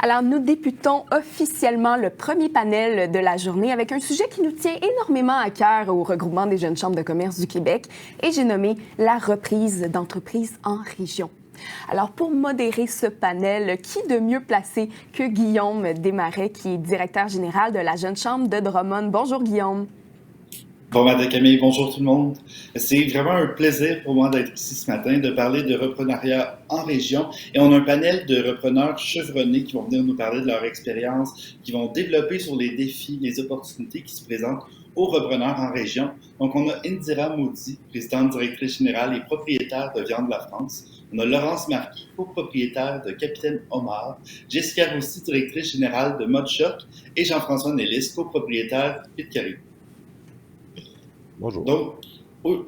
Alors, nous débutons officiellement le premier panel de la journée avec un sujet qui nous tient énormément à cœur au regroupement des jeunes chambres de commerce du Québec et j'ai nommé la reprise d'entreprises en région. Alors, pour modérer ce panel, qui de mieux placé que Guillaume Desmarais, qui est directeur général de la Jeune Chambre de Drummond. Bonjour, Guillaume. Bon matin Camille, bonjour tout le monde. C'est vraiment un plaisir pour moi d'être ici ce matin, de parler de reprenariat en région. Et on a un panel de repreneurs chevronnés qui vont venir nous parler de leur expérience, qui vont développer sur les défis, les opportunités qui se présentent aux repreneurs en région. Donc on a Indira Maudit, présidente directrice générale et propriétaire de Viande La France. On a Laurence Marquis, copropriétaire de Capitaine Homard. Jessica Roussy, directrice générale de Mode Choc. Et Jean-François Nélis, copropriétaire de Pitcairn. Bonjour. Donc, vous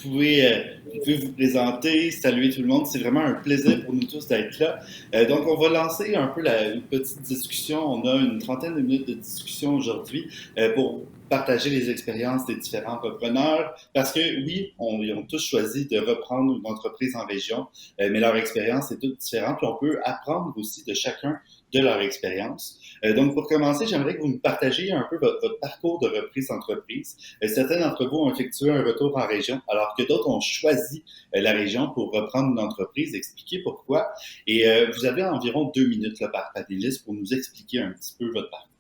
pouvez vous présenter, saluer tout le monde. C'est vraiment un plaisir pour nous tous d'être là. Donc, on va lancer un peu une petite discussion. On a une trentaine de minutes de discussion aujourd'hui pour partager les expériences des différents repreneurs. Parce que oui, ils ont tous choisi de reprendre une entreprise en région, mais leur expérience est toute différente. Puis on peut apprendre aussi de chacun de leur expérience. Donc, pour commencer, j'aimerais que vous me partagiez un peu votre parcours de reprise d'entreprise. Certains d'entre vous ont effectué un retour en région, alors que d'autres ont choisi la région pour reprendre une entreprise. Expliquez pourquoi. Et vous avez environ 2 minutes là, par panéliste pour nous expliquer un petit peu votre parcours.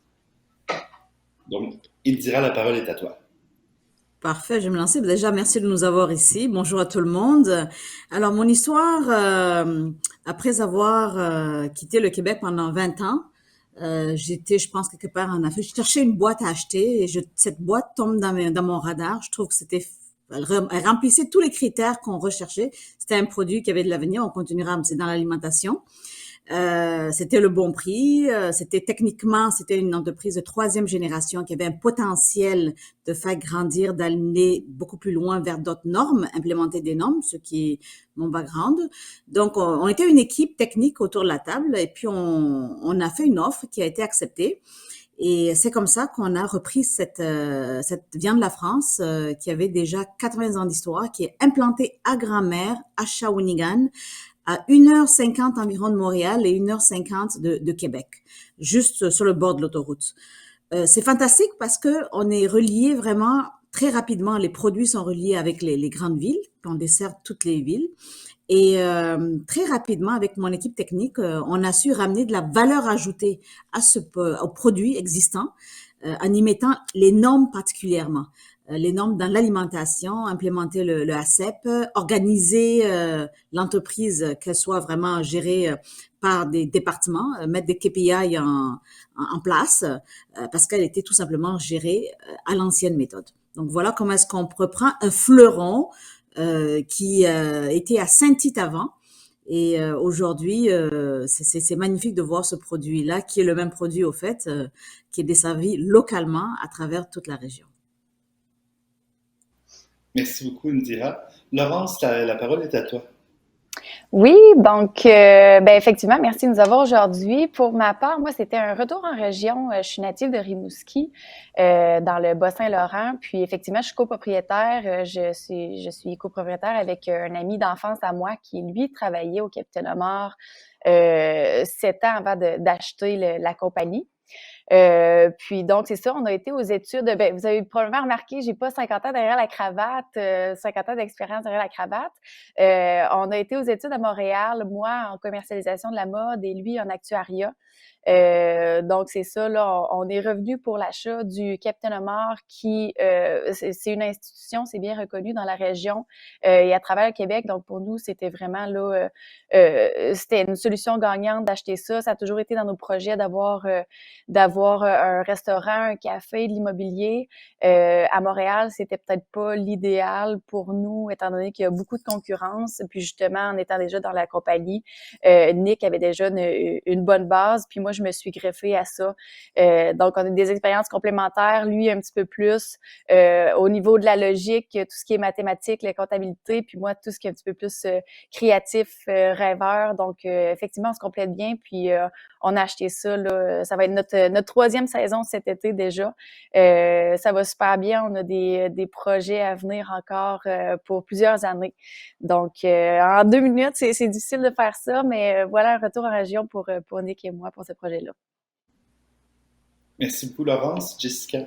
Donc, Indira, la parole est à toi. Parfait, je vais me lancer. Déjà, merci de nous avoir ici. Bonjour à tout le monde. Alors, mon histoire, après avoir quitté le Québec pendant 20 ans, j'étais, je pense, quelque part en Afrique. Je cherchais une boîte à acheter et cette boîte tombe dans mon radar. Je trouve que elle remplissait tous les critères qu'on recherchait. C'était un produit qui avait de l'avenir. On continuera, c'est dans l'alimentation. C'était le bon prix. C'était une entreprise de 3e génération qui avait un potentiel de faire grandir, d'aller beaucoup plus loin vers d'autres normes, implémenter des normes, ce qui est mon background. Donc, on était une équipe technique autour de la table et puis on a fait une offre qui a été acceptée. Et c'est comme ça qu'on a repris cette Viande La France qui avait déjà 80 ans d'histoire, qui est implantée à Grand-Mère, à Shawinigan, à 1h50 environ de Montréal et 1h50 de Québec, juste sur le bord de l'autoroute. C'est fantastique parce que on est relié vraiment très rapidement. Les produits sont reliés avec les grandes villes, puis on dessert toutes les villes. Et très rapidement, avec mon équipe technique, on a su ramener de la valeur ajoutée aux produits existants en y mettant les normes particulièrement. Les normes dans l'alimentation, implémenter le ACEP, organiser l'entreprise, qu'elle soit vraiment gérée par des départements, mettre des KPI en place, parce qu'elle était tout simplement gérée à l'ancienne méthode. Donc voilà comment est-ce qu'on reprend un fleuron qui était à Saint-Tite avant. Et aujourd'hui, c'est magnifique de voir ce produit-là, qui est le même produit au fait, qui est desservi localement à travers toute la région. Merci beaucoup, Indira. Laurence, la parole est à toi. Oui, donc, effectivement, merci de nous avoir aujourd'hui. Pour ma part, moi, c'était un retour en région. Je suis native de Rimouski, dans le Bas-Saint-Laurent. Puis, effectivement, je suis copropriétaire. Je suis copropriétaire avec un ami d'enfance à moi qui, lui, travaillait au Capitaine Homard 7 ans avant d'acheter la compagnie. Puis donc, c'est ça, on a été aux études. Vous avez probablement remarqué, j'ai pas 50 ans derrière la cravate, 50 ans d'expérience derrière la cravate. On a été aux études à Montréal, moi en commercialisation de la mode et lui en actuariat. Donc, c'est ça, là, on est revenu pour l'achat du Capitaine Homard qui, c'est une institution, c'est bien reconnu dans la région et à travers le Québec. Donc, pour nous, c'était vraiment là, c'était une solution gagnante d'acheter ça. Ça a toujours été dans nos projets d'avoir un restaurant, un café, de l'immobilier. À Montréal, c'était peut-être pas l'idéal pour nous, étant donné qu'il y a beaucoup de concurrence. Puis justement, en étant déjà dans la compagnie, Nick avait déjà une bonne base. Puis moi, je me suis greffée à ça. Donc, on a des expériences complémentaires. Lui, un petit peu plus au niveau de la logique, tout ce qui est mathématiques, la comptabilité. Puis moi, tout ce qui est un petit peu plus créatif, rêveur. Donc, effectivement, on se complète bien. Puis, on a acheté ça. Là, ça va être notre notre 3e saison cet été déjà. Ça va super bien. On a des projets à venir encore pour plusieurs années. Donc, en 2 minutes, c'est difficile de faire ça, mais voilà un retour en région pour Nick et moi pour ce projet-là. Merci beaucoup, Laurence. Jessica.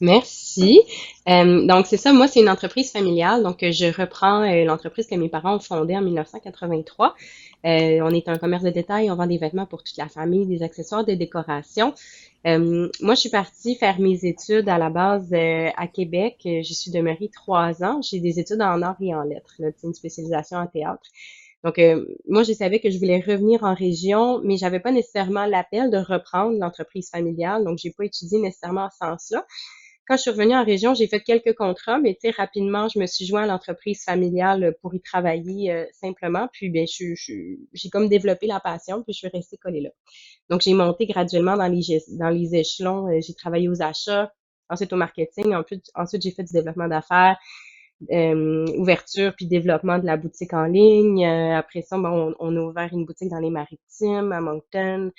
Merci. Donc, c'est ça, moi, c'est une entreprise familiale. Donc, je reprends l'entreprise que mes parents ont fondée en 1983. On est un commerce de détail, on vend des vêtements pour toute la famille, des accessoires, des décorations. Moi, je suis partie faire mes études à la base à Québec. J'y suis demeurée 3 ans. J'ai des études en arts et en lettres, là, une spécialisation en théâtre. Donc, moi, je savais que je voulais revenir en région, mais j'avais pas nécessairement l'appel de reprendre l'entreprise familiale. Donc, j'ai pas étudié nécessairement en ce sens-là. Quand je suis revenue en région, j'ai fait quelques contrats, mais tu sais, rapidement, je me suis joint à l'entreprise familiale pour y travailler simplement. Puis, bien, j'ai comme développé la passion, puis je suis restée collée là. Donc, j'ai monté graduellement dans les échelons. J'ai travaillé aux achats, ensuite au marketing, ensuite j'ai fait du développement d'affaires, ouverture puis développement de la boutique en ligne. Après ça, on a ouvert une boutique dans les Maritimes, à Moncton,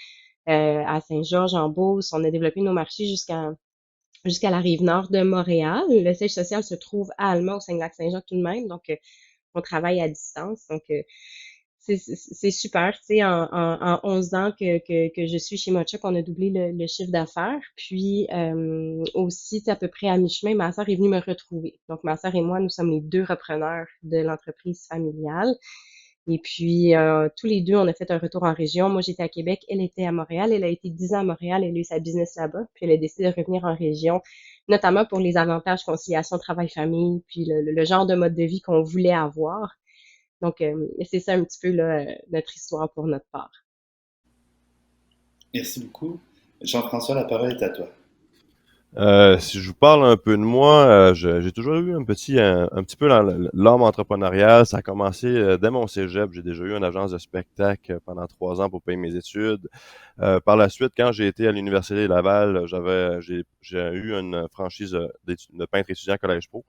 à Saint-Georges, en Beauce. On a développé nos marchés jusqu'à la rive nord de Montréal. Le siège social se trouve à Alma, au Saint-Lac-Saint-Jean tout de même. Donc, on travaille à distance. Donc, c'est super. Tu sais, en 11 ans que je suis chez Mochuck, on a doublé le chiffre d'affaires. Puis, aussi, à peu près à mi-chemin, ma sœur est venue me retrouver. Donc, ma sœur et moi, nous sommes les 2 repreneurs de l'entreprise familiale. Et puis, tous les 2, on a fait un retour en région. Moi, j'étais à Québec, elle était à Montréal. Elle a été 10 ans à Montréal, elle a eu sa business là-bas. Puis, elle a décidé de revenir en région, notamment pour les avantages conciliation travail-famille, puis le genre de mode de vie qu'on voulait avoir. Donc, c'est ça un petit peu là, notre histoire pour notre part. Merci beaucoup. Jean-François, la parole est à toi. Si je vous parle un peu de moi, j'ai toujours eu un petit peu l'âme entrepreneuriale. Ça a commencé dès mon cégep. J'ai déjà eu une agence de spectacle pendant 3 ans pour payer mes études. Par la suite, quand j'ai été à l'Université Laval, j'ai eu une franchise de peintre étudiant à Collège Pro.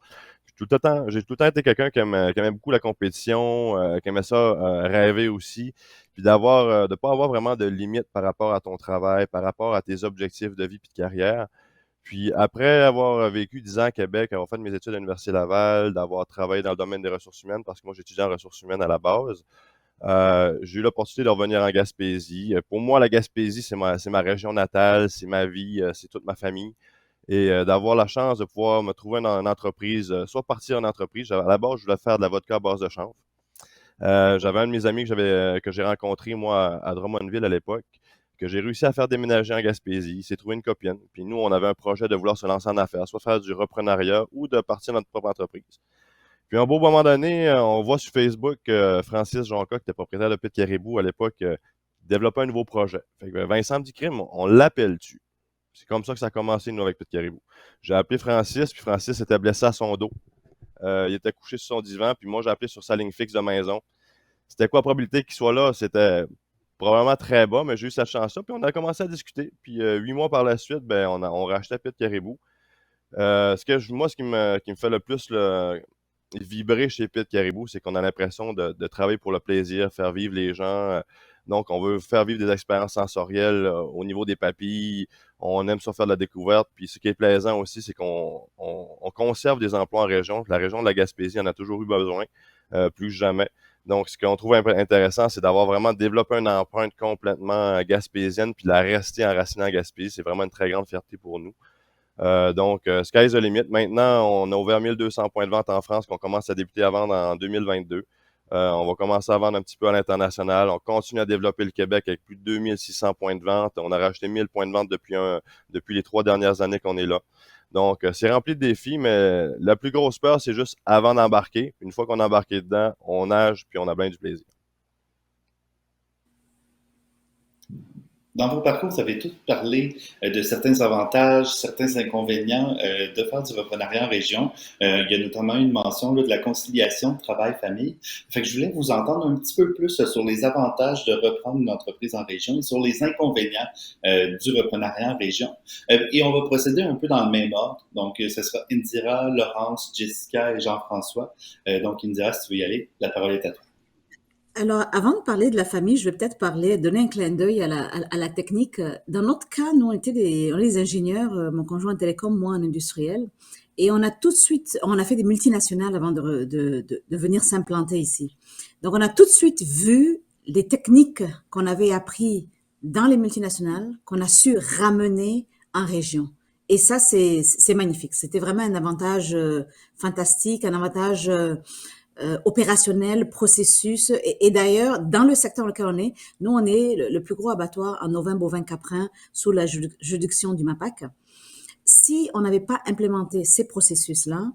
J'ai tout le temps été quelqu'un qui aimait beaucoup la compétition, qui aimait ça, rêver aussi, puis de pas avoir vraiment de limites par rapport à ton travail, par rapport à tes objectifs de vie puis de carrière. Puis après avoir vécu 10 ans à Québec, avoir fait mes études à l'Université Laval, d'avoir travaillé dans le domaine des ressources humaines, parce que moi j'étudiais en ressources humaines à la base, j'ai eu l'opportunité de revenir en Gaspésie. Pour moi, la Gaspésie, c'est ma région natale, c'est ma vie, c'est toute ma famille. Et d'avoir la chance de pouvoir me trouver une entreprise, soit partir en entreprise. À la base, je voulais faire de la vodka à base de chanvre. J'avais un de mes amis que j'ai rencontré, moi, à Drummondville à l'époque, que j'ai réussi à faire déménager en Gaspésie. Il s'est trouvé une copine. Puis nous, on avait un projet de vouloir se lancer en affaires, soit faire du reprenariat ou de partir notre propre entreprise. Puis à un beau moment donné, on voit sur Facebook Francis Jonca, qui était propriétaire de Pit Caribou à l'époque, développer un nouveau projet. Fait que Vincent me dit crime, on l'appelle dessus. C'est comme ça que ça a commencé, nous, avec Pit Caribou. J'ai appelé Francis, puis Francis était blessé à son dos. Il était couché sur son divan, puis moi, j'ai appelé sur sa ligne fixe de maison. C'était quoi la probabilité qu'il soit là? C'était probablement très bas, mais j'ai eu cette chance-là. Puis on a commencé à discuter. Puis 8 mois par la suite, ben, on rachetait Pit Caribou. Ce qui me fait le plus vibrer chez Pit Caribou, c'est qu'on a l'impression de travailler pour le plaisir, faire vivre les gens. Donc, on veut faire vivre des expériences sensorielles au niveau des papilles. On aime ça faire de la découverte. Puis ce qui est plaisant aussi, c'est qu'on conserve des emplois en région. La région de la Gaspésie en a toujours eu besoin, plus que jamais. Donc, ce qu'on trouve intéressant, c'est d'avoir vraiment développé une empreinte complètement gaspésienne, puis de la rester enracinée en Gaspésie. C'est vraiment une très grande fierté pour nous. Donc, sky's the limit. Maintenant, on a ouvert 1200 points de vente en France qu'on commence à débuter à vendre en 2022. On va commencer à vendre un petit peu à l'international. On continue à développer le Québec avec plus de 2600 points de vente. On a racheté 1000 points de vente depuis les 3 dernières années qu'on est là. Donc, c'est rempli de défis, mais la plus grosse peur, c'est juste avant d'embarquer. Une fois qu'on est embarqué dedans, on nage puis on a bien du plaisir. Dans vos parcours, vous avez tous parlé de certains avantages, certains inconvénients de faire du reprenariat en région. Il y a notamment une mention là, de la conciliation travail-famille. Fait que je voulais vous entendre un petit peu plus sur les avantages de reprendre une entreprise en région et sur les inconvénients du reprenariat en région. Et on va procéder un peu dans le même ordre. Donc, ce sera Indira, Laurence, Jessica et Jean-François. Donc, Indira, si tu veux y aller, la parole est à toi. Alors, avant de parler de la famille, je vais peut-être donner un clin d'œil à la technique. Dans notre cas, nous, on est des ingénieurs, mon conjoint en télécom, moi en industriel, et on a tout de suite, on a fait des multinationales avant de venir s'implanter ici. Donc, on a tout de suite vu les techniques qu'on avait appris dans les multinationales, qu'on a su ramener en région. Et ça, c'est magnifique. C'était vraiment un avantage fantastique, un avantage opérationnel, processus. Et d'ailleurs, dans le secteur dans lequel on est, nous, on est le plus gros abattoir en ovins bovins caprins sous la juridiction du MAPAC. Si on n'avait pas implémenté ces processus-là,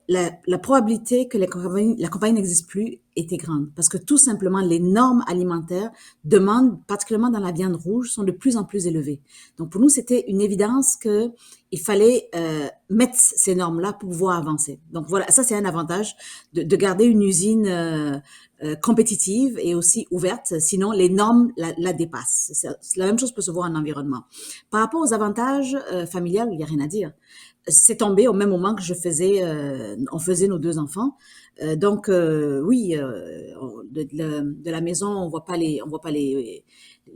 la probabilité que la compagnie n'existe plus était grande. Parce que tout simplement, les normes alimentaires demandent, particulièrement dans la viande rouge, sont de plus en plus élevées. Donc pour nous, c'était une évidence qu'il fallait mettre ces normes-là pour pouvoir avancer. Donc voilà, ça c'est un avantage de garder une usine compétitive et aussi ouverte. Sinon, les normes la dépassent. La même chose peut se voir en environnement. Par rapport aux avantages familiales, il n'y a rien à dire. C'est tombé au même moment que on faisait nos 2 enfants. Donc oui, de la maison, on voit pas les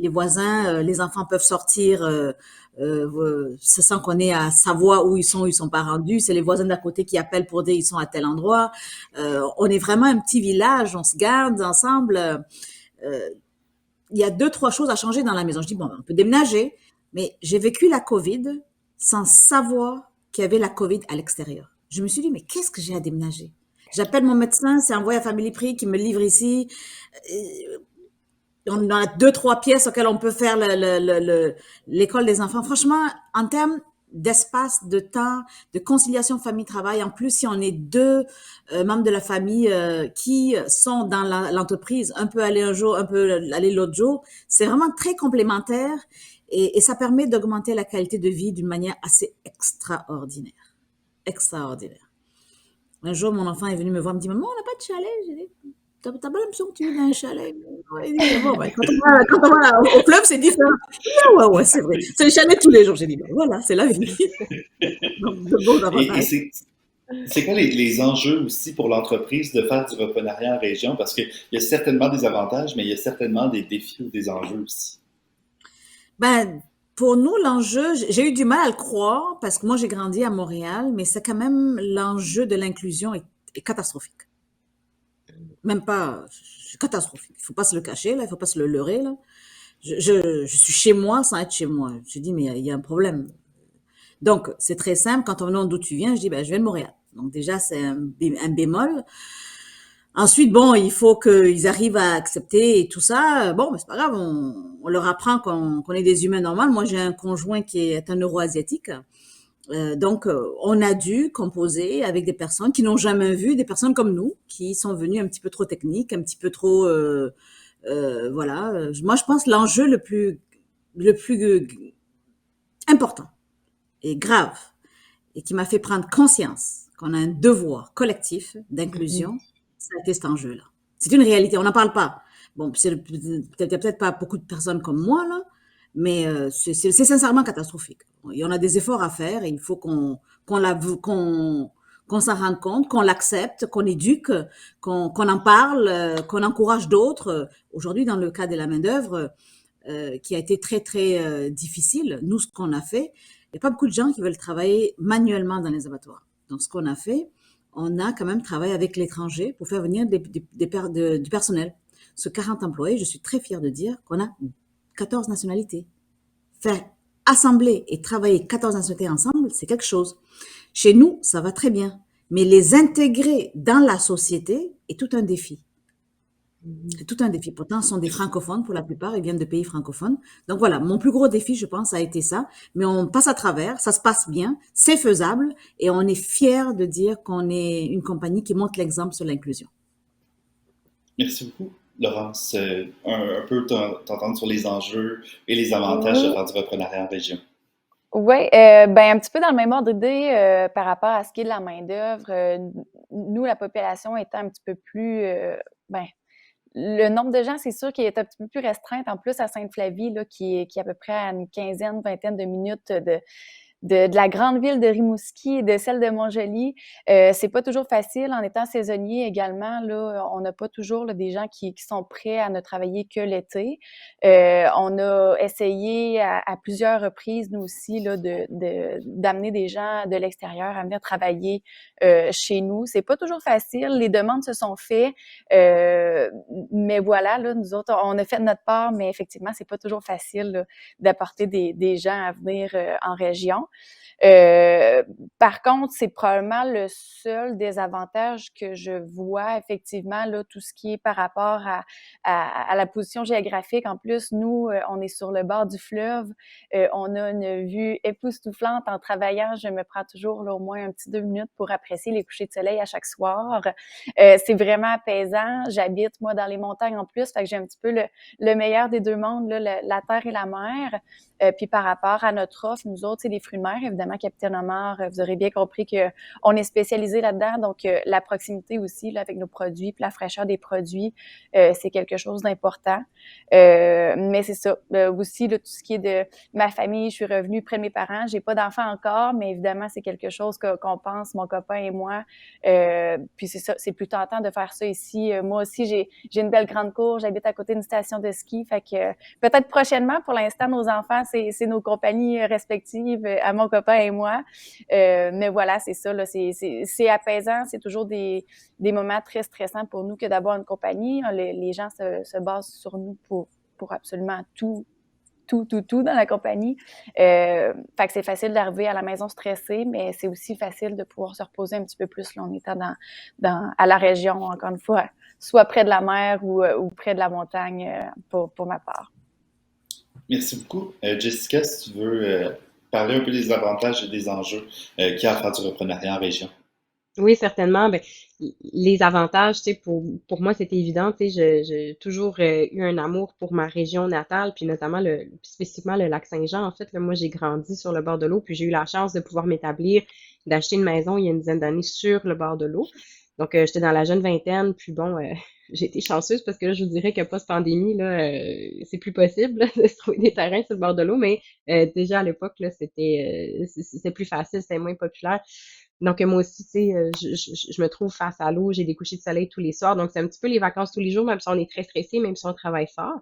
voisins. Les enfants peuvent sortir sans qu'on ait à savoir où ils sont pas rendus. C'est les voisins d'à côté qui appellent pour dire ils sont à tel endroit. On est vraiment un petit village, on se garde ensemble. Il y a 2-3 choses à changer dans la maison. Je dis bon, on peut déménager, mais j'ai vécu la COVID sans savoir qu'il y avait la COVID à l'extérieur. Je me suis dit, mais qu'est-ce que j'ai à déménager? J'appelle mon médecin, c'est envoyé à Family Prix qui me livre ici. On a 2-3 pièces auxquelles on peut faire l'école des enfants. Franchement, en termes d'espace, de temps, de conciliation famille-travail, en plus, si on est 2 membres de la famille qui sont dans l'entreprise, un peut aller un jour, un peut aller l'autre jour, c'est vraiment très complémentaire et ça permet d'augmenter la qualité de vie d'une manière assez extraordinaire. Extraordinaire. Un jour, mon enfant est venu me voir, me dit, maman, on n'a pas de chalet. J'ai dit, t'as pas l'impression que tu vis dans un chalet? Ouais, il dit, bon, ben, quand on va au club, c'est différent. Ouais, c'est vrai. C'est le chalet tous les jours. J'ai dit, ben, voilà, c'est la vie. Donc, de beaux Et avantages. c'est quoi les enjeux aussi pour l'entreprise de faire du reprenariat en région? Parce qu'il y a certainement des avantages, mais il y a certainement des défis ou des enjeux aussi. Ben, pour nous, l'enjeu, j'ai eu du mal à le croire parce que moi, j'ai grandi à Montréal, mais c'est quand même l'enjeu de l'inclusion est catastrophique. Même pas, c'est catastrophique. Il faut pas se le cacher, là. Il faut pas se le leurrer, là. Je suis chez moi sans être chez moi. Je dis, mais il y a un problème. Donc, c'est très simple. Quand on me demande d'où tu viens, je dis, ben, je viens de Montréal. Donc, déjà, c'est un bémol. Ensuite, bon, il faut qu'ils arrivent à accepter et tout ça. Bon, mais c'est pas grave, on leur apprend qu'on est des humains normaux. Moi, j'ai un conjoint qui est un euro-asiatique. Donc, on a dû composer avec des personnes qui n'ont jamais vu, des personnes comme nous, qui sont venues un petit peu trop techniques, un petit peu trop, voilà. Moi, je pense que l'enjeu le plus important et grave et qui m'a fait prendre conscience qu'on a un devoir collectif d'inclusion, ça a été cet enjeu-là. C'est une réalité, on n'en parle pas. Bon, c'est peut-être pas beaucoup de personnes comme moi, là, mais c'est sincèrement catastrophique. Il y en a des efforts à faire et il faut qu'on s'en rende compte, qu'on l'accepte, qu'on éduque, qu'on en parle, qu'on encourage d'autres. Aujourd'hui, dans le cas de la main-d'œuvre, qui a été très, très difficile, nous, ce qu'on a fait, il n'y a pas beaucoup de gens qui veulent travailler manuellement dans les abattoirs. Donc, ce qu'on a fait, on a quand même travaillé avec l'étranger pour faire venir du personnel. Sur 40 employés, je suis très fière de dire qu'on a 14 nationalités. Faire assembler et travailler 14 nationalités ensemble, c'est quelque chose. Chez nous, ça va très bien. Mais les intégrer dans la société est tout un défi. C'est tout un défi. Pourtant, ce sont des francophones pour la plupart, ils viennent de pays francophones. Donc voilà, mon plus gros défi, je pense, a été ça. Mais on passe à travers, ça se passe bien, c'est faisable et on est fiers de dire qu'on est une compagnie qui montre l'exemple sur l'inclusion. Merci beaucoup, Laurence. Un peu t'entendre sur les enjeux et les avantages de Oui, faire du reprenariat en région. ouais, ben, un petit peu dans le même ordre d'idée par rapport à ce qui est de la main-d'œuvre. Nous, la population étant un petit peu plus, ben, le nombre de gens, c'est sûr qu'il est un petit peu plus restreint. En plus, à Sainte-Flavie, là, qui est à peu près à une quinzaine, vingtaine de minutes de la grande ville de Rimouski et de celle de Montjoly. C'est pas toujours facile en étant saisonnier également. Là, on n'a pas toujours là, des gens qui sont prêts à ne travailler que l'été. On a essayé à plusieurs reprises, nous aussi, là, d'amener des gens de l'extérieur à venir travailler chez nous. C'est pas toujours facile. Les demandes se sont faites. Mais voilà, là, nous autres, on a fait notre part, mais effectivement, c'est pas toujours facile là, d'apporter des gens à venir en région. Par contre, c'est probablement le seul désavantage que je vois effectivement, là, tout ce qui est par rapport à la position géographique. En plus, nous, on est sur le bord du fleuve. On a une vue époustouflante. En travaillant, je me prends toujours là, au moins un petit 2 minutes pour apprécier les couchers de soleil à chaque soir. C'est vraiment apaisant. J'habite, moi, dans les montagnes en plus, fait que j'ai un petit peu le meilleur des deux mondes, là, la terre et la mer. Puis par rapport à notre offre, nous autres, c'est des fruits de mer. Évidemment, Capitaine Omar, vous aurez bien compris qu'on est spécialisé là-dedans. Donc, la proximité aussi là, avec nos produits, puis la fraîcheur des produits, c'est quelque chose d'important. Mais c'est ça. Aussi, là, tout ce qui est de ma famille, je suis revenue près de mes parents. J'ai pas d'enfants encore, mais évidemment, c'est quelque chose qu'on pense, mon copain et moi. Puis c'est ça, c'est plus tentant de faire ça ici. Moi aussi, j'ai une belle grande cour. J'habite à côté d'une station de ski. Fait que peut-être prochainement, pour l'instant, nos enfants, c'est nos compagnies respectives, à mon copain et moi. Mais voilà, c'est ça, là, c'est apaisant. C'est toujours des moments très stressants pour nous que d'avoir une compagnie. Les gens se basent sur nous pour absolument tout dans la compagnie. Fait que c'est facile d'arriver à la maison stressé, mais c'est aussi facile de pouvoir se reposer un petit peu plus là, en étant à la région, encore une fois, soit près de la mer ou près de la montagne pour ma part. Merci beaucoup. Jessica, si tu veux parler un peu des avantages et des enjeux qu'il y a à faire du reprenariat en région. Oui, certainement. Ben, les avantages, tu sais, pour moi, c'était évident. Tu sais, j'ai toujours eu un amour pour ma région natale, puis notamment spécifiquement le lac Saint-Jean. En fait, là, moi, j'ai grandi sur le bord de l'eau, puis j'ai eu la chance de pouvoir m'établir, d'acheter une maison il y a une dizaine d'années sur le bord de l'eau. Donc, j'étais dans la jeune vingtaine, puis bon, j'ai été chanceuse parce que là, je vous dirais que post-pandémie, là, c'est plus possible là, de se trouver des terrains sur le bord de l'eau, mais déjà à l'époque, là, c'était plus facile, c'était moins populaire. Donc, moi aussi, tu sais, je me trouve face à l'eau, j'ai des couchers de soleil tous les soirs, donc c'est un petit peu les vacances tous les jours, même si on est très stressé, même si on travaille fort.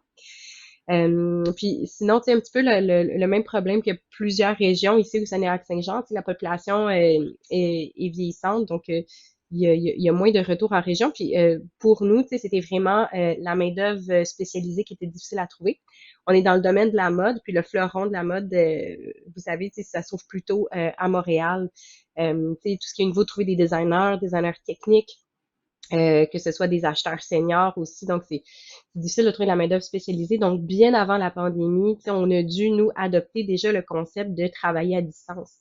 Puis sinon, tu sais, un petit peu le même problème que plusieurs régions ici au Saguenay-Lac-Saint-Jean, tu sais, la population est vieillissante, donc il y a moins de retours en région. Puis pour nous, tu sais, c'était vraiment la main-d'œuvre spécialisée qui était difficile à trouver. On est dans le domaine de la mode, puis le fleuron de la mode, vous savez, tu sais, ça se trouve plutôt à Montréal. Tu sais, tout ce qui est au niveau de trouver des designers techniques, que ce soit des acheteurs seniors aussi. Donc, c'est difficile de trouver la main-d'œuvre spécialisée. Donc, bien avant la pandémie, tu sais, on a dû, nous, adopter déjà le concept de travailler à distance.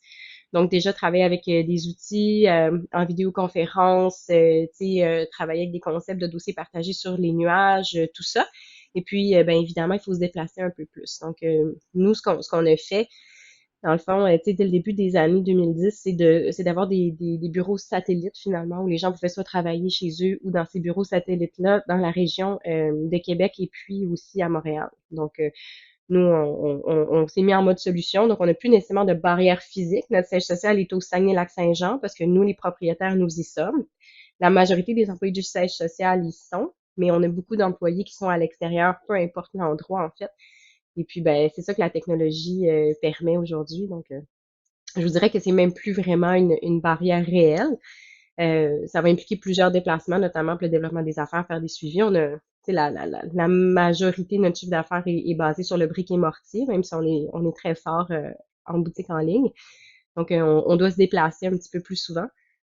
Donc, déjà, travailler avec des outils en vidéoconférence, tu sais, travailler avec des concepts de dossiers partagés sur les nuages, tout ça. Et puis, bien évidemment, il faut se déplacer un peu plus. Donc, nous, ce qu'on a fait, dans le fond, tu sais, dès le début des années 2010, c'est d'avoir des bureaux satellites, finalement, où les gens pouvaient soit travailler chez eux ou dans ces bureaux satellites-là, dans la région de Québec et puis aussi à Montréal. Donc, nous, on s'est mis en mode solution, donc on n'a plus nécessairement de barrière physique. Notre siège social est au Saguenay-Lac-Saint-Jean parce que nous, les propriétaires, nous y sommes. La majorité des employés du siège social y sont, mais on a beaucoup d'employés qui sont à l'extérieur, peu importe l'endroit, en fait. Et puis, ben, c'est ça que la technologie permet aujourd'hui. Donc, je vous dirais que c'est même plus vraiment une barrière réelle. Ça va impliquer plusieurs déplacements, notamment pour le développement des affaires, faire des suivis. On a, tu sais, la majorité de notre chiffre d'affaires est basé sur le brick et mortier, même si on est très fort en boutique en ligne. Donc, on doit se déplacer un petit peu plus souvent,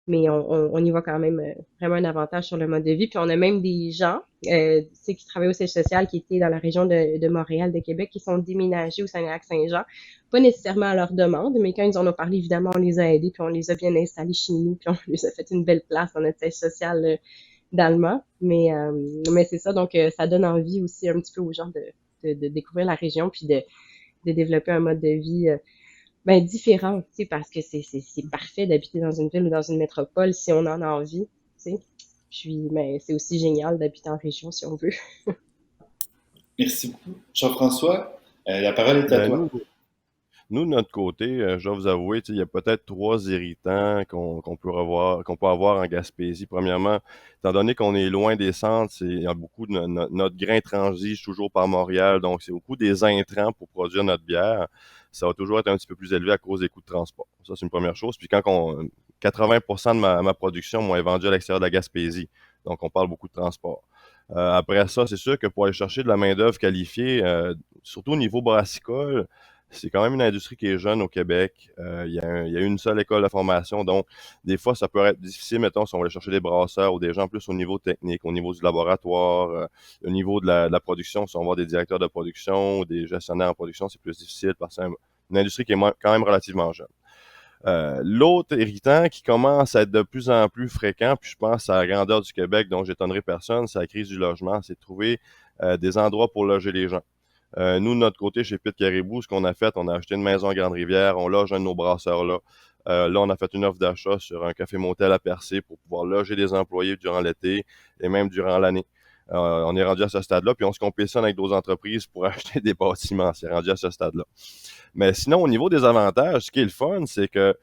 mais on y voit quand même vraiment un avantage sur le mode de vie. Puis, on a même des gens, tu sais, qui travaillent au siège social, qui étaient dans la région de Montréal, de Québec, qui sont déménagés au Saguenay-Lac-Saint-Jean, pas nécessairement à leur demande, mais quand ils en ont parlé, évidemment, on les a aidés, puis on les a bien installés chez nous, puis on les a fait une belle place dans notre siège social d'Allemand. Mais c'est ça, donc ça donne envie aussi un petit peu aux gens de découvrir la région, puis de développer un mode de vie ben, différent, tu sais, parce que c'est parfait d'habiter dans une ville ou dans une métropole si on en a envie, tu sais. Puis, mais c'est aussi génial d'habiter en région si on veut. Merci beaucoup. Jean-François, la parole est à toi. Nous, de notre côté, je dois vous avouer, il y a peut-être trois irritants qu'on peut avoir en Gaspésie. Premièrement, étant donné qu'on est loin des centres, il y a beaucoup de notre grain transige toujours par Montréal, donc c'est beaucoup des intrants pour produire notre bière. Ça va toujours être un petit peu plus élevé à cause des coûts de transport. Ça, c'est une première chose. Puis 80% de ma production, moi, est vendue à l'extérieur de la Gaspésie. Donc, on parle beaucoup de transport. Après ça, c'est sûr que pour aller chercher de la main-d'œuvre qualifiée, surtout au niveau brassicole, c'est quand même une industrie qui est jeune au Québec. Il y a une seule école de formation, donc des fois, ça peut être difficile, mettons, si on va aller chercher des brasseurs ou des gens plus au niveau technique, au niveau du laboratoire, au niveau de la production, si on va voir des directeurs de production ou des gestionnaires en production, c'est plus difficile parce que c'est une industrie qui est quand même relativement jeune. L'autre irritant qui commence à être de plus en plus fréquent, puis je pense à la grandeur du Québec, dont j'étonnerai personne, c'est la crise du logement, c'est de trouver des endroits pour loger les gens. Nous, de notre côté, chez Pit Caribou, ce qu'on a fait, on a acheté une maison à Grande-Rivière, on loge un de nos brasseurs là. Là, on a fait une offre d'achat sur un café-motel à Percé pour pouvoir loger des employés durant l'été et même durant l'année. On est rendu à ce stade-là, puis on se compétitionne avec d'autres entreprises pour acheter des bâtiments. C'est rendu à ce stade-là. Mais sinon, au niveau des avantages, ce qui est le fun, c'est que,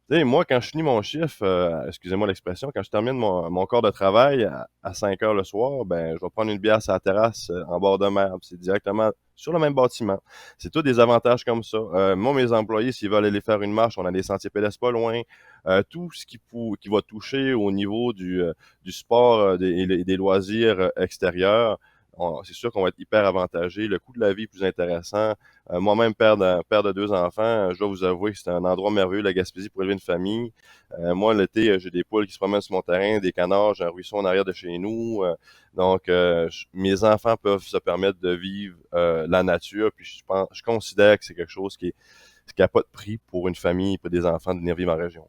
tu sais, moi, quand je finis mon chiffre, excusez-moi l'expression, quand je termine mon corps de travail à 5 heures le soir, ben, je vais prendre une bière sur la terrasse en bord de mer. Puis c'est directement sur le même bâtiment. C'est tous des avantages comme ça. Moi, mes employés, s'ils veulent aller faire une marche, on a des sentiers pédestres pas loin. Tout ce qui va toucher au niveau du sport et des loisirs extérieurs, c'est sûr qu'on va être hyper avantagé. Le coût de la vie est plus intéressant. Moi-même, père de deux enfants, je dois vous avouer que c'est un endroit merveilleux, la Gaspésie, pour élever une famille. Moi, l'été, j'ai des poules qui se promènent sur mon terrain, des canards, j'ai un ruisseau en arrière de chez nous. Donc, mes enfants peuvent se permettre de vivre la nature. Puis je considère que c'est quelque chose qui n'a pas de prix pour une famille et pour des enfants de venir vivre en région.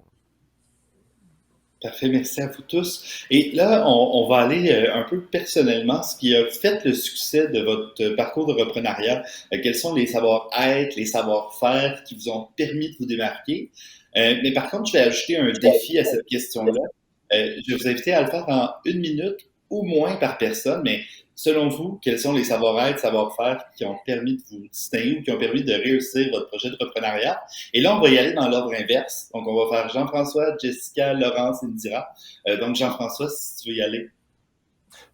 Parfait, merci à vous tous. Et là, on va aller un peu personnellement, ce qui a fait le succès de votre parcours de reprenariat. Quels sont les savoir-être, les savoir-faire qui vous ont permis de vous démarquer? Mais par contre, je vais ajouter un défi à cette question-là. Je vais vous inviter à le faire en 1 minute ou moins par personne, mais selon vous, quels sont les savoir-être, savoir-faire qui ont permis de vous distinguer ou qui ont permis de réussir votre projet de reprenariat? Et là, on va y aller dans l'ordre inverse. Donc, on va faire Jean-François, Jessica, Laurence, Indira. Donc, Jean-François, si tu veux y aller.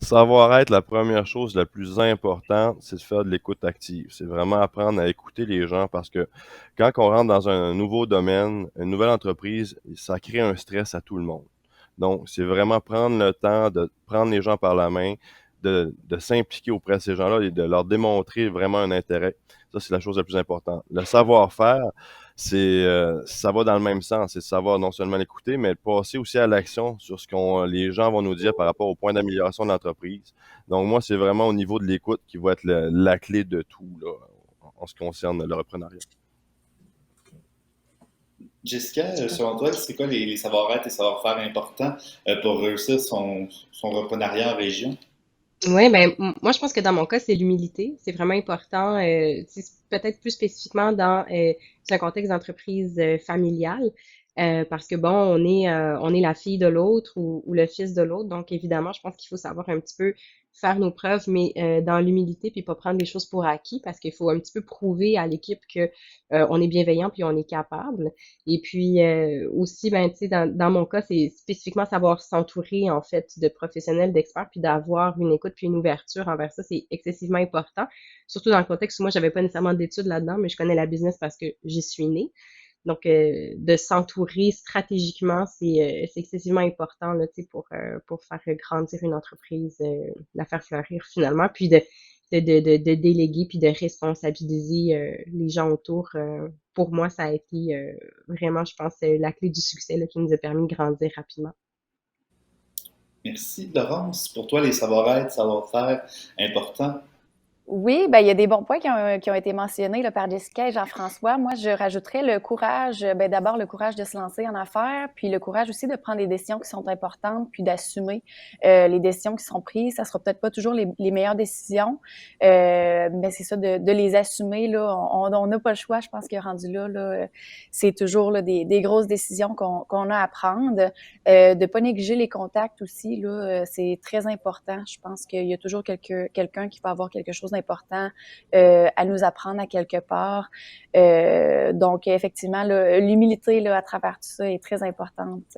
Savoir-être, la première chose la plus importante, c'est de faire de l'écoute active. C'est vraiment apprendre à écouter les gens parce que quand on rentre dans un nouveau domaine, une nouvelle entreprise, ça crée un stress à tout le monde. Donc, c'est vraiment prendre le temps de prendre les gens par la main, de s'impliquer auprès de ces gens-là et de leur démontrer vraiment un intérêt. Ça, c'est la chose la plus importante. Le savoir-faire, ça va dans le même sens. C'est de savoir non seulement l'écouter, mais de passer aussi à l'action sur ce que les gens vont nous dire par rapport au point d'amélioration de l'entreprise. Donc, moi, c'est vraiment au niveau de l'écoute qui va être la clé de tout là, en ce qui concerne le reprenariat. Jessica, selon toi, c'est quoi les savoir-être et savoir-faire importants pour réussir son reprenariat en région? Oui, ben moi je pense que dans mon cas, c'est l'humilité. C'est vraiment important, peut-être plus spécifiquement dans un contexte d'entreprise familiale, parce que bon, on est la fille de l'autre ou le fils de l'autre, donc évidemment, je pense qu'il faut savoir un petit peu faire nos preuves, mais dans l'humilité, puis pas prendre les choses pour acquis, parce qu'il faut un petit peu prouver à l'équipe que on est bienveillant puis on est capable. Et puis aussi, ben, tu sais, dans mon cas, c'est spécifiquement savoir s'entourer en fait de professionnels, d'experts, puis d'avoir une écoute puis une ouverture envers ça, c'est excessivement important. Surtout dans le contexte où moi, j'avais pas nécessairement d'études là-dedans, mais je connais la business parce que j'y suis née. Donc, de s'entourer stratégiquement, c'est excessivement important là, tu sais, pour faire grandir une entreprise, la faire fleurir finalement, puis de déléguer puis de responsabiliser les gens autour. Pour moi, ça a été vraiment, je pense, la clé du succès là, qui nous a permis de grandir rapidement. Merci, Laurence. Pour toi, les savoir-être, savoir-faire importants. Oui, ben, il y a des bons points qui ont été mentionnés là, par Jessica et Jean-François. Moi, je rajouterais le courage, ben, d'abord le courage de se lancer en affaires, puis le courage aussi de prendre des décisions qui sont importantes, puis d'assumer les décisions qui seront prises. Ça sera peut-être pas toujours les meilleures décisions, mais c'est ça, de les assumer. Là, on n'a pas le choix. Je pense que rendu là, c'est toujours là, des grosses décisions qu'on a à prendre. De pas négliger les contacts aussi, là, c'est très important. Je pense qu'il y a toujours quelqu'un qui va avoir quelque chose d'important à nous apprendre à quelque part. Donc, effectivement, là, l'humilité là, à travers tout ça est très importante.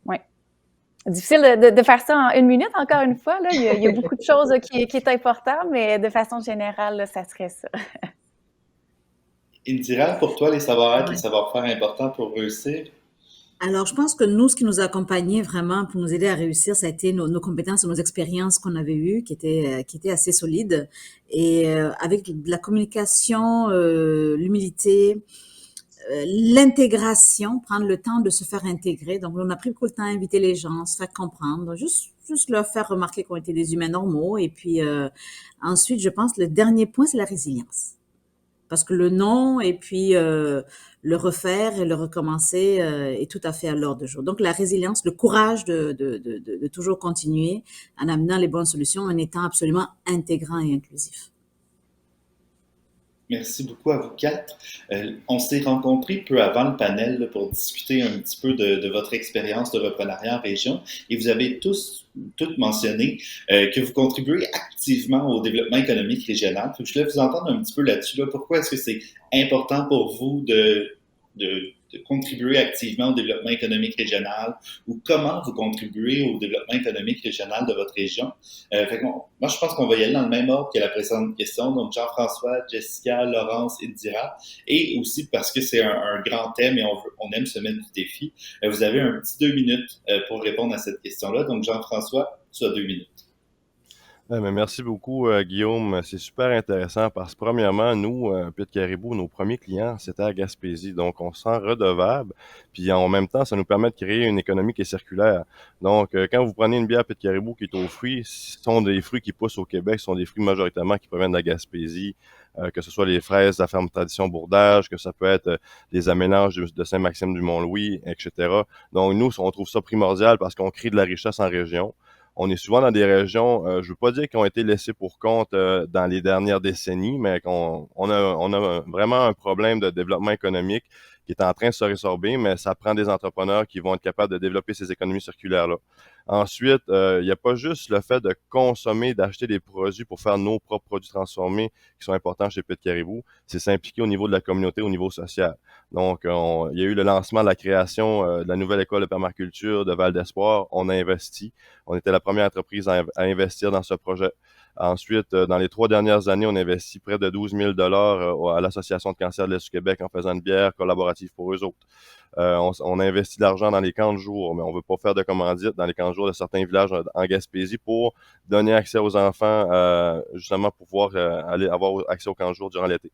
Ouais. Difficile de faire ça en 1 minute, encore une fois. Là. Il y a beaucoup de choses là, qui est important, mais de façon générale, là, ça serait ça. Indira, pour toi, les savoir-être, les Ouais. savoir-faire importants pour réussir? Alors, je pense que nous, ce qui nous a accompagnés vraiment pour nous aider à réussir, ça a été nos compétences et nos expériences qu'on avait eues, qui étaient assez solides. Et avec de la communication, l'humilité, l'intégration, prendre le temps de se faire intégrer. Donc, on a pris beaucoup de temps à inviter les gens, se faire comprendre, juste leur faire remarquer qu'on était des humains normaux. Et puis, ensuite, je pense, le dernier point, c'est la résilience. Parce que le non et puis le refaire et le recommencer est tout à fait à l'ordre du jour. Donc la résilience, le courage de toujours continuer en amenant les bonnes solutions en étant absolument intégrant et inclusif. Merci beaucoup à vous quatre. On s'est rencontrés peu avant le panel là, pour discuter un petit peu de votre expérience de reprenariat en région et vous avez toutes mentionné que vous contribuez activement au développement économique régional. Fait que je voulais vous entendre un petit peu là-dessus. Là. Pourquoi est-ce que c'est important pour vous de contribuer activement au développement économique régional ou comment vous contribuez au développement économique régional de votre région? Moi, je pense qu'on va y aller dans le même ordre que la précédente question. Donc, Jean-François, Jessica, Laurence, Indira. Et aussi parce que c'est un grand thème et on aime se mettre du défi. Vous avez un petit 2 minutes pour répondre à cette question-là. Donc, Jean-François, tu as 2 minutes. Mais merci beaucoup, Guillaume. C'est super intéressant parce que, premièrement, nous, Pit Caribou, nos premiers clients, c'était à Gaspésie. Donc, on se sent redevable. Puis, en même temps, ça nous permet de créer une économie qui est circulaire. Donc, quand vous prenez une bière Pit Caribou qui est aux fruits, ce sont des fruits qui poussent au Québec, ce sont des fruits majoritairement qui proviennent de la Gaspésie, que ce soit les fraises de la ferme Tradition Bourdage, que ça peut être les aménages de Saint-Maxime du Mont-Louis, etc. Donc, nous, on trouve ça primordial parce qu'on crée de la richesse en région. On est souvent dans des régions, je veux pas dire qui ont été laissées pour compte dans les dernières décennies, mais on a vraiment un problème de développement économique qui est en train de se résorber, mais ça prend des entrepreneurs qui vont être capables de développer ces économies circulaires-là. Ensuite, il n'y a pas juste le fait de consommer, d'acheter des produits pour faire nos propres produits transformés qui sont importants chez Pit Caribou, c'est s'impliquer au niveau de la communauté, au niveau social. Donc, il y a eu le lancement de la création de la nouvelle école de permaculture de Val d'Espoir. On a investi. On était la première entreprise à investir dans ce projet. Ensuite, dans les 3 dernières années, on a investi près de 12 000 à l'Association de cancer de l'Est du Québec en faisant une bière collaborative pour eux autres. On a investi de l'argent dans les camps de jour, mais on veut pas faire de commandite dans les camps de jour de certains villages en Gaspésie pour donner accès aux enfants, justement pour pouvoir aller avoir accès aux camps de jour durant l'été.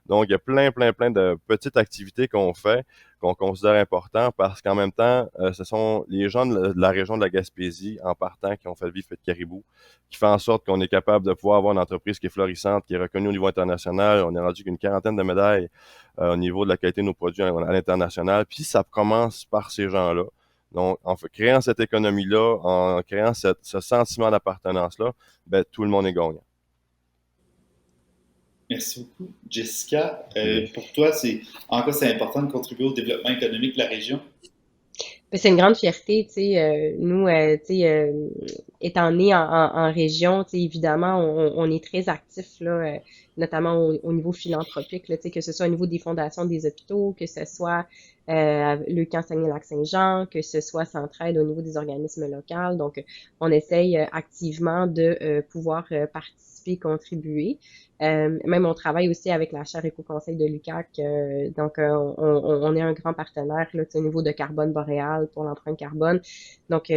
Donc, il y a plein de petites activités qu'on fait, qu'on considère importantes parce qu'en même temps, ce sont les gens de la région de la Gaspésie, en partant, qui ont fait vivre Pit Caribou, qui fait en sorte qu'on est capable de pouvoir avoir une entreprise qui est florissante, qui est reconnue au niveau international. On est rendu qu'une 40aine de médailles au niveau de la qualité de nos produits à l'international. Puis, ça commence par ces gens-là. Donc, en créant cette économie-là, en créant ce sentiment d'appartenance-là, ben, tout le monde est gagnant. Merci beaucoup. Jessica, pour toi, en quoi c'est important de contribuer au développement économique de la région? C'est une grande fierté, tu sais, nous, tu sais, étant nés en région, tu sais, évidemment, on est très actifs, là, notamment au niveau philanthropique, là, tu sais, que ce soit au niveau des fondations des hôpitaux, que ce soit le camp Saguenay-Lac-Saint-Jean, que ce soit Centraide au niveau des organismes locaux. Donc, on essaye activement de pouvoir participer, contribuer. Même on travaille aussi avec la chaire Éco-Conseil de l'UQAC, donc on est un grand partenaire là, au niveau de Carbone Boréal pour l'empreinte carbone. Donc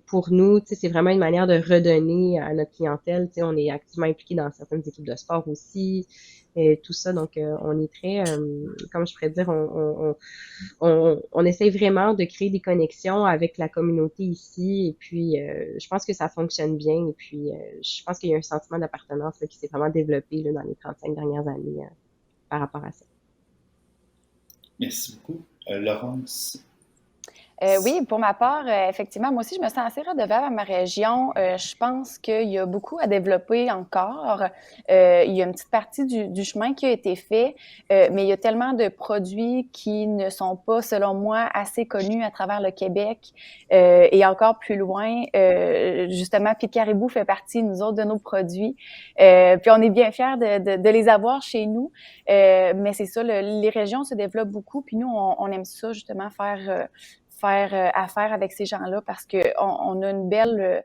pour nous, c'est vraiment une manière de redonner à notre clientèle. On est activement impliqué dans certaines équipes de sport aussi, et tout ça. Donc on est très, comme je pourrais dire, on essaie vraiment de créer des connexions avec la communauté ici. Et puis je pense que ça fonctionne bien. Et puis je pense qu'il y a un sentiment d'appartenance là, qui s'est vraiment développé là, dans les 35 dernières années par rapport à ça. Merci beaucoup. Laurence? Oui, pour ma part, effectivement, moi aussi, je me sens assez redevable à ma région. Je pense qu'il y a beaucoup à développer encore. Il y a une petite partie du chemin qui a été fait, mais il y a tellement de produits qui ne sont pas, selon moi, assez connus à travers le Québec et encore plus loin. Justement, Pied de Caribou fait partie, nous autres, de nos produits. Puis on est bien fiers de les avoir chez nous. Mais c'est ça, les régions se développent beaucoup, puis nous, on aime ça, justement, faire affaire avec ces gens-là parce qu'on a une belle,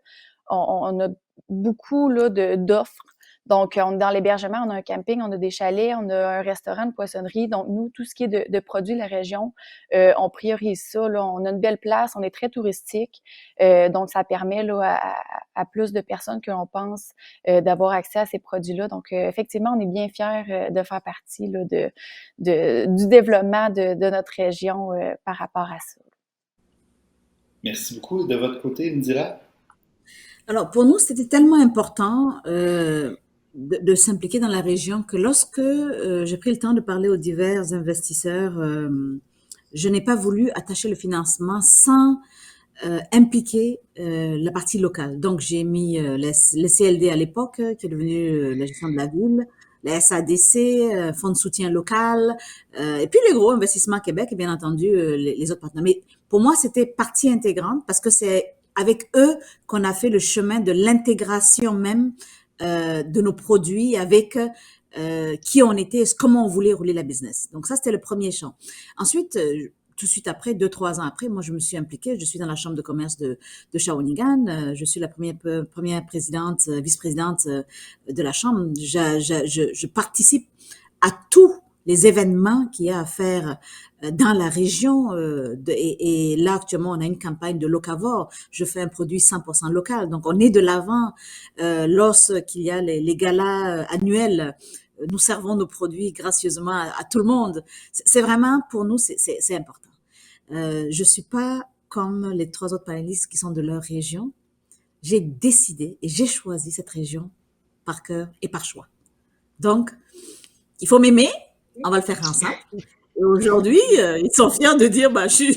on a beaucoup là, d'offres. Donc, on est dans l'hébergement, on a un camping, on a des chalets, on a un restaurant, une poissonnerie. Donc, nous, tout ce qui est de produits de la région, on priorise ça. Là. On a une belle place, on est très touristique. Donc, ça permet là, à plus de personnes que l'on pense d'avoir accès à ces produits-là. Donc, effectivement, on est bien fiers de faire partie là, du développement de notre région par rapport à ça. Merci beaucoup. De votre côté, Indira? Alors, pour nous, c'était tellement important de s'impliquer dans la région que lorsque j'ai pris le temps de parler aux divers investisseurs, je n'ai pas voulu attacher le financement sans impliquer la partie locale. Donc, j'ai mis le CLD à l'époque, qui est devenu la gestion de la ville, la SADC, Fonds de soutien local, et puis les gros investissements Québec et bien entendu les autres partenaires. Mais pour moi, c'était partie intégrante parce que c'est avec eux qu'on a fait le chemin de l'intégration même de nos produits avec qui on était, comment on voulait rouler la business. Donc ça, c'était le premier champ. Ensuite, tout de suite après, 2-3 ans après, moi, je me suis impliquée. Je suis dans la chambre de commerce de Shawinigan. Je suis la première présidente, vice-présidente de la chambre. Je participe à tous les événements qu'il y a à faire dans la région. Et là, actuellement, on a une campagne de locavore. Je fais un produit 100% local. Donc, on est de l'avant lorsqu'il y a les galas annuels. Nous servons nos produits gracieusement à tout le monde. C'est vraiment, pour nous, c'est important. Je suis pas comme les 3 autres panélistes qui sont de leur région. J'ai décidé et j'ai choisi cette région par cœur et par choix. Donc, il faut m'aimer, on va le faire ensemble. Et aujourd'hui, ils sont fiers de dire, bah, je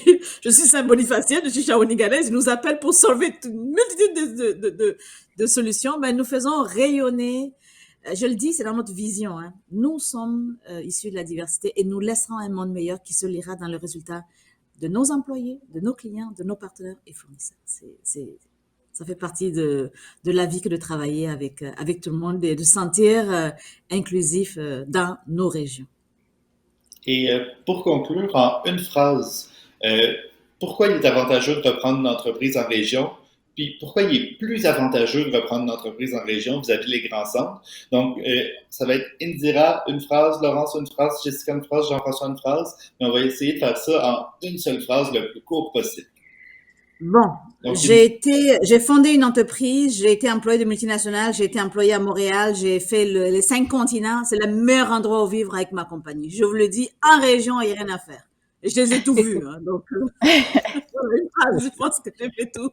suis Saint-Bonifacien, je suis Shawiniganais, ils nous appellent pour sauver une multitude de solutions. Ben, nous faisons rayonner. Je le dis, c'est dans notre vision. Hein. Nous sommes issus de la diversité et nous laisserons un monde meilleur qui se lira dans le résultat de nos employés, de nos clients, de nos partenaires et fournisseurs. Ça fait partie de la vie que de travailler avec tout le monde et de se sentir inclusif dans nos régions. Et pour conclure, en une phrase, pourquoi il est avantageux de reprendre une entreprise en région? Puis pourquoi il est plus avantageux de reprendre une entreprise en région vis-à-vis les grands centres? Donc, ça va être Indira, une phrase, Laurence, une phrase, Jessica, une phrase, Jean-François, une phrase. Mais on va essayer de faire ça en une seule phrase le plus court possible. Bon, Donc, j'ai fondé une entreprise, j'ai été employée de multinationale, j'ai été employée à Montréal, j'ai fait les 5 continents. C'est le meilleur endroit où vivre avec ma compagnie. Je vous le dis, en région, il n'y a rien à faire. Et je les ai tout vus. Hein, donc, une phrase, je pense que j'ai fait tout.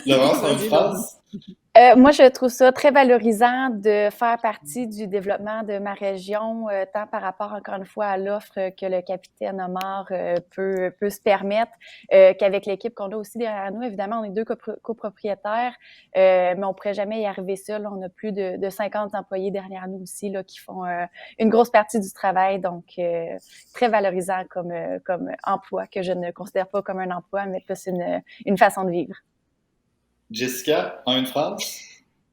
Laurence, une phrase? Moi, je trouve ça très valorisant de faire partie du développement de ma région, tant par rapport, encore une fois, à l'offre que le capitaine Omar peut se permettre, qu'avec l'équipe qu'on a aussi derrière nous. Évidemment, on est 2 copropriétaires, mais on ne pourrait jamais y arriver seul. On a plus de 50 employés derrière nous aussi là, qui font une grosse partie du travail. Donc, très valorisant comme emploi, que je ne considère pas comme un emploi, mais plus une façon de vivre. Jessica, en une phrase?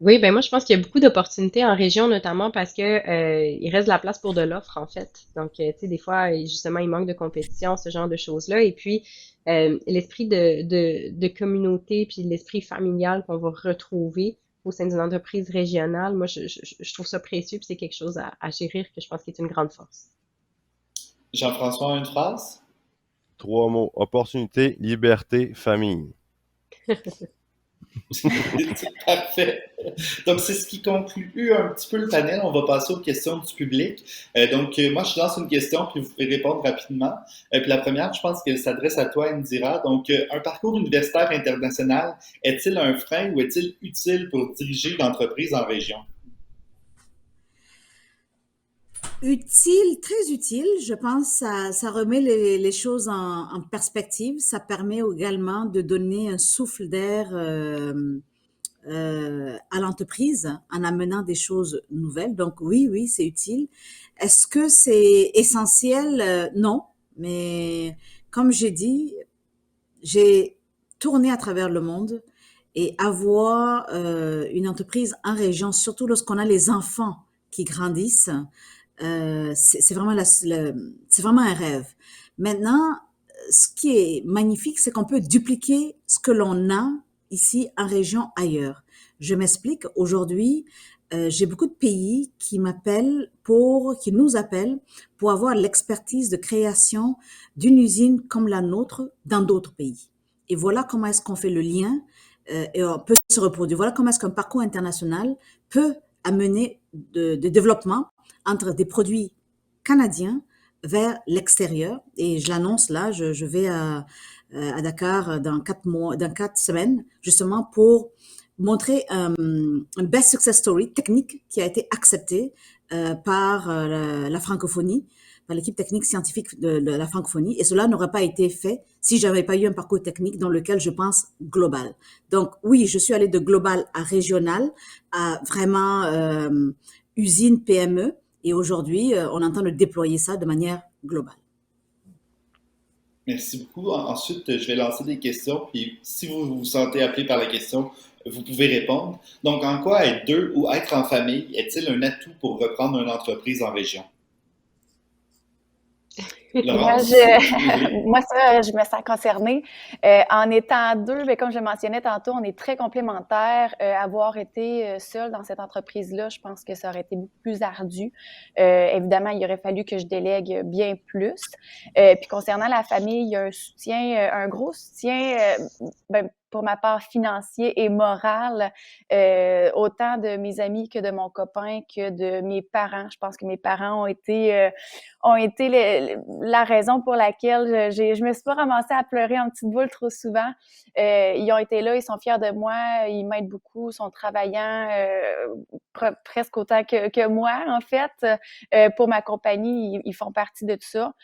Oui, ben moi je pense qu'il y a beaucoup d'opportunités en région, notamment parce que il reste de la place pour de l'offre en fait. Donc, tu sais, des fois, justement, il manque de compétition, ce genre de choses-là. Et puis, l'esprit de communauté, puis l'esprit familial qu'on va retrouver au sein d'une entreprise régionale, moi, je trouve ça précieux, puis c'est quelque chose à chérir que je pense qui est une grande force. Jean-François, en une phrase? 3 mots. Opportunité, liberté, famille. Parfait. Donc, c'est ce qui conclut un petit peu le panel. On va passer aux questions du public. Moi, je lance une question, puis vous pouvez répondre rapidement. Puis la première, je pense qu'elle s'adresse à toi, Indira. Donc, un parcours universitaire international, est-il un frein ou est-il utile pour diriger l'entreprise en région? Utile, très utile. Je pense ça remet les choses en perspective. Ça permet également de donner un souffle d'air à l'entreprise en amenant des choses nouvelles. Donc oui, oui, c'est utile. Est-ce que c'est essentiel? Non, mais comme j'ai dit, j'ai tourné à travers le monde et avoir une entreprise en région, surtout lorsqu'on a les enfants qui grandissent, c'est vraiment c'est vraiment un rêve. Maintenant, ce qui est magnifique, c'est qu'on peut dupliquer ce que l'on a ici en région ailleurs. Je m'explique. Aujourd'hui, j'ai beaucoup de pays qui nous appellent pour avoir l'expertise de création d'une usine comme la nôtre dans d'autres pays. Et voilà comment est-ce qu'on fait le lien et on peut se reproduire. Voilà comment est-ce qu'un parcours international peut amener de développement entre des produits canadiens vers l'extérieur. Et je l'annonce là, je vais à Dakar dans 4 mois, dans 4 semaines, justement pour montrer un best success story technique qui a été accepté par la francophonie, par l'équipe technique scientifique de la francophonie. Et cela n'aurait pas été fait si j'avais pas eu un parcours technique dans lequel je pense global. Donc oui, je suis allée de global à régional, à vraiment usine PME. Et aujourd'hui, on est en train de déployer ça de manière globale. Merci beaucoup. Ensuite, je vais lancer des questions, puis si vous vous sentez appelé par la question, vous pouvez répondre. Donc, en quoi être deux ou être en famille est-il un atout pour reprendre une entreprise en région? Moi, Laurence, oui. moi, ça, je me sens concernée. En étant deux, ben, comme je mentionnais tantôt, on est très complémentaires. Avoir été seule dans cette entreprise-là, je pense que ça aurait été beaucoup plus ardu. Évidemment, il aurait fallu que je délègue bien plus. Puis concernant la famille, il y a un soutien, un gros soutien, ben, pour ma part financier et moral, autant de mes amis que de mon copain, que de mes parents. Je pense que mes parents ont été la raison pour laquelle je me suis pas ramassée à pleurer en petite boule trop souvent. Ils ont été là, ils sont fiers de moi, ils m'aident beaucoup, sont travaillants presque autant que moi, en fait. Pour ma compagnie, ils font partie de tout ça.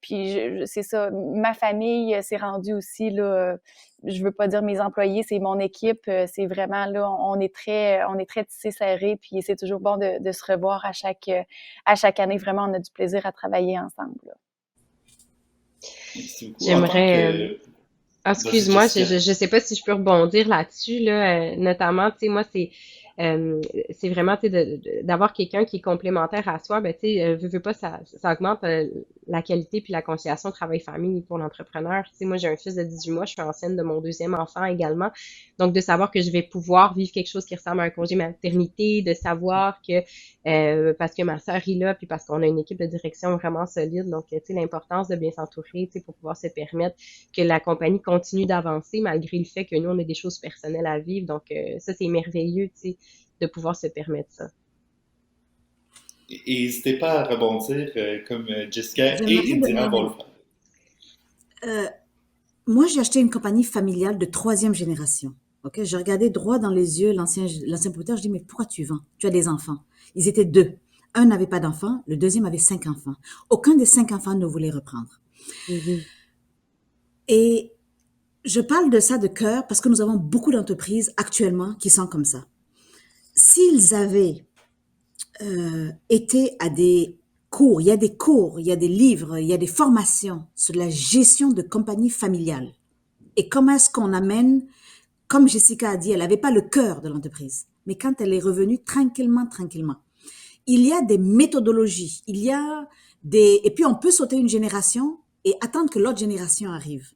Puis c'est ça, ma famille s'est rendue aussi, là, je veux pas dire mes employés, c'est mon équipe, c'est vraiment là, on est très tissé serré, puis c'est toujours bon de se revoir à chaque année. Vraiment, on a du plaisir à travailler ensemble, là. Merci beaucoup. En tant J'aimerais, que... Vas-y, excuse-moi, Jessica. je sais pas si je peux rebondir là-dessus, là, notamment, tu sais, moi, c'est vraiment, tu sais, d'avoir quelqu'un qui est complémentaire à soi, ben, tu sais, veux pas, ça augmente la qualité puis la conciliation travail-famille pour l'entrepreneur. Tu sais, moi, j'ai un fils de 18 mois, je suis enceinte de mon deuxième enfant également. Donc, de savoir que je vais pouvoir vivre quelque chose qui ressemble à un congé maternité, de savoir que, parce que ma sœur est là, puis parce qu'on a une équipe de direction vraiment solide, donc, tu sais, l'importance de bien s'entourer, tu sais, pour pouvoir se permettre que la compagnie continue d'avancer malgré le fait que nous, on a des choses personnelles à vivre. Donc, ça, c'est merveilleux, tu sais, de pouvoir se permettre ça. Et n'hésitez pas à rebondir comme Jessica et J'aimerais Indira vont le faire. euh, moi, j'ai acheté une compagnie familiale de troisième génération. Ok, j'ai regardé droit dans les yeux l'ancien propriétaire. Je dis, mais pourquoi tu vends? Tu as des enfants. Ils étaient deux. Un n'avait pas d'enfants, le deuxième avait 5 enfants. Aucun des 5 enfants ne voulait reprendre. Mhm. Et je parle de ça de cœur parce que nous avons beaucoup d'entreprises actuellement qui sont comme ça. S'ils avaient été à des cours, il y a des cours, il y a des livres, il y a des formations sur la gestion de compagnie familiale. Et comment est-ce qu'on amène, comme Jessica a dit, elle n'avait pas le cœur de l'entreprise, mais quand elle est revenue tranquillement, il y a des méthodologies, il y a et puis on peut sauter une génération et attendre que l'autre génération arrive.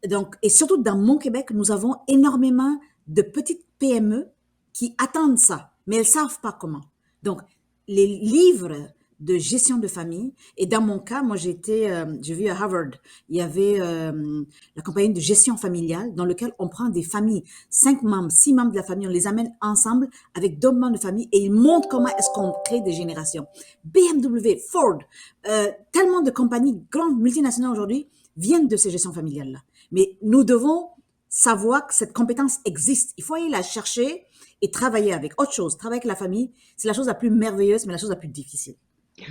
Donc, et surtout dans mon Québec, nous avons énormément de petites PME qui attendent ça, mais elles savent pas comment. Donc, les livres de gestion de famille, et dans mon cas, moi j'ai vu à Harvard, il y avait la compagnie de gestion familiale dans lequel on prend des familles, 5 membres, 6 membres de la famille, on les amène ensemble avec d'autres membres de famille et ils montrent comment est-ce qu'on crée des générations. BMW, Ford, tellement de compagnies grandes multinationales aujourd'hui viennent de ces gestions familiales-là. Mais nous devons savoir que cette compétence existe. Il faut aller la chercher et travailler avec autre chose. Travailler avec la famille, c'est la chose la plus merveilleuse, mais la chose la plus difficile.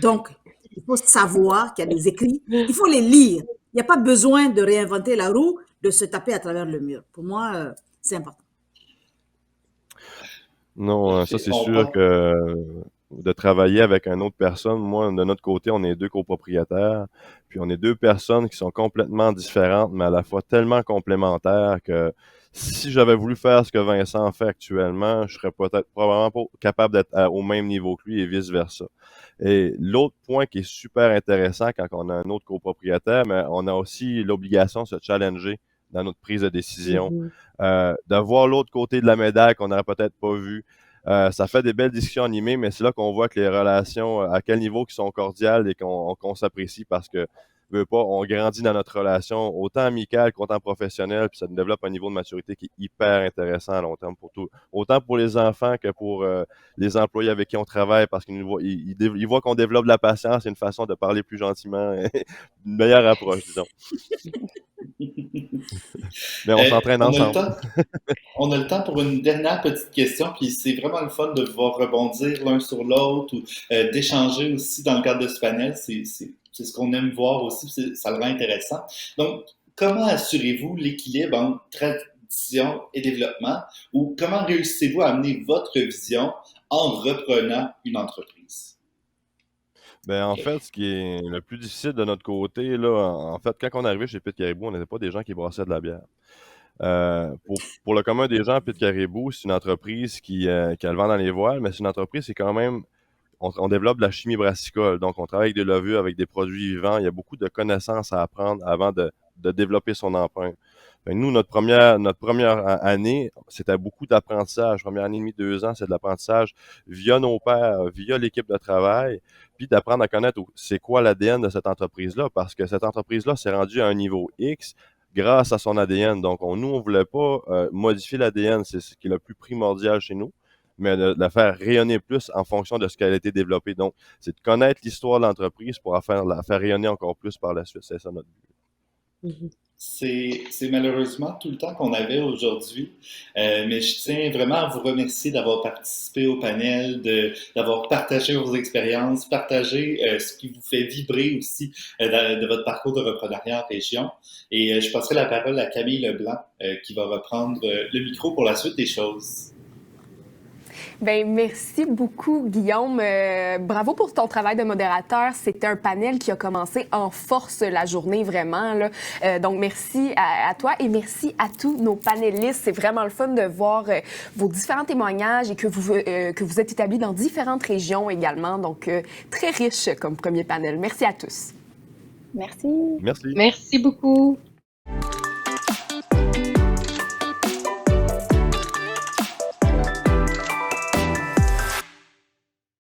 Donc, il faut savoir qu'il y a des écrits, il faut les lire. Il n'y a pas besoin de réinventer la roue, de se taper à travers le mur. Pour moi, c'est important. Non, ça Parfait. c'est On sûr parle. que de travailler avec une autre personne, moi, de notre côté, on est deux copropriétaires, puis on est deux personnes qui sont complètement différentes, mais à la fois tellement complémentaires que si j'avais voulu faire ce que Vincent fait actuellement, je serais peut-être probablement pas capable d'être au même niveau que lui et vice-versa. Et l'autre point qui est super intéressant quand on a un autre copropriétaire, mais on a aussi l'obligation de se challenger dans notre prise de décision, Mhm. de voir l'autre côté de la médaille qu'on n'aurait peut-être pas vu. Ça fait des belles discussions animées, mais c'est là qu'on voit que les relations, à quel niveau qui sont cordiales et qu'on s'apprécie parce que, veut pas, on grandit dans notre relation, autant amicale qu'autant professionnelle, puis ça nous développe un niveau de maturité qui est hyper intéressant à long terme pour tout, autant pour les enfants que pour les employés avec qui on travaille, parce qu'ils nous voient, ils voient qu'on développe de la patience et une façon de parler plus gentiment, une meilleure approche, disons. Mais on s'entraîne On a le ensemble. temps. On a le temps pour une dernière petite question, puis c'est vraiment le fun de pouvoir rebondir l'un sur l'autre ou d'échanger aussi dans le cadre de ce panel. C'est ce qu'on aime voir aussi, puis ça le rend intéressant. Donc, comment assurez-vous l'équilibre entre tradition et développement ou comment réussissez-vous à amener votre vision en reprenant une entreprise? Ben, en fait, ce qui est le plus difficile de notre côté, là, en fait, quand on est arrivé chez Pit Caribou, on n'était pas des gens qui brassaient de la bière. Pour le commun des gens, Pit Caribou, c'est une entreprise qui a le vent dans les voiles, mais c'est une entreprise, c'est quand même, on développe de la chimie brassicole. Donc, on travaille avec des levures, avec des produits vivants. Il y a beaucoup de connaissances à apprendre avant de développer son empreinte. Fait que nous, notre première année, c'était beaucoup d'apprentissage. Première année et demie, 2 ans, c'est de l'apprentissage via nos pairs, via l'équipe de travail, puis d'apprendre à connaître c'est quoi l'ADN de cette entreprise-là, parce que cette entreprise-là s'est rendue à un niveau X grâce à son ADN. Donc, nous, on voulait pas modifier l'ADN, c'est ce qui est le plus primordial chez nous, mais de la faire rayonner plus en fonction de ce qu'elle a été développée. Donc, c'est de connaître l'histoire de l'entreprise pour la faire rayonner encore plus par la suite. C'est ça notre but. Mhm. C'est malheureusement tout le temps qu'on avait aujourd'hui, mais je tiens vraiment à vous remercier d'avoir participé au panel, d'avoir partagé vos expériences, partagé ce qui vous fait vibrer aussi de votre parcours de reprenariat en région. Et je passerai la parole à Camille Leblanc qui va reprendre le micro pour la suite des choses. Bien, merci beaucoup, Guillaume. Bravo pour ton travail de modérateur. C'était un panel qui a commencé en force la journée, vraiment, là. Donc, merci à toi et merci à tous nos panélistes. C'est vraiment le fun de voir vos différents témoignages et que vous êtes établis dans différentes régions également. Donc, très riche comme premier panel. Merci à tous. Merci. Merci. Merci beaucoup.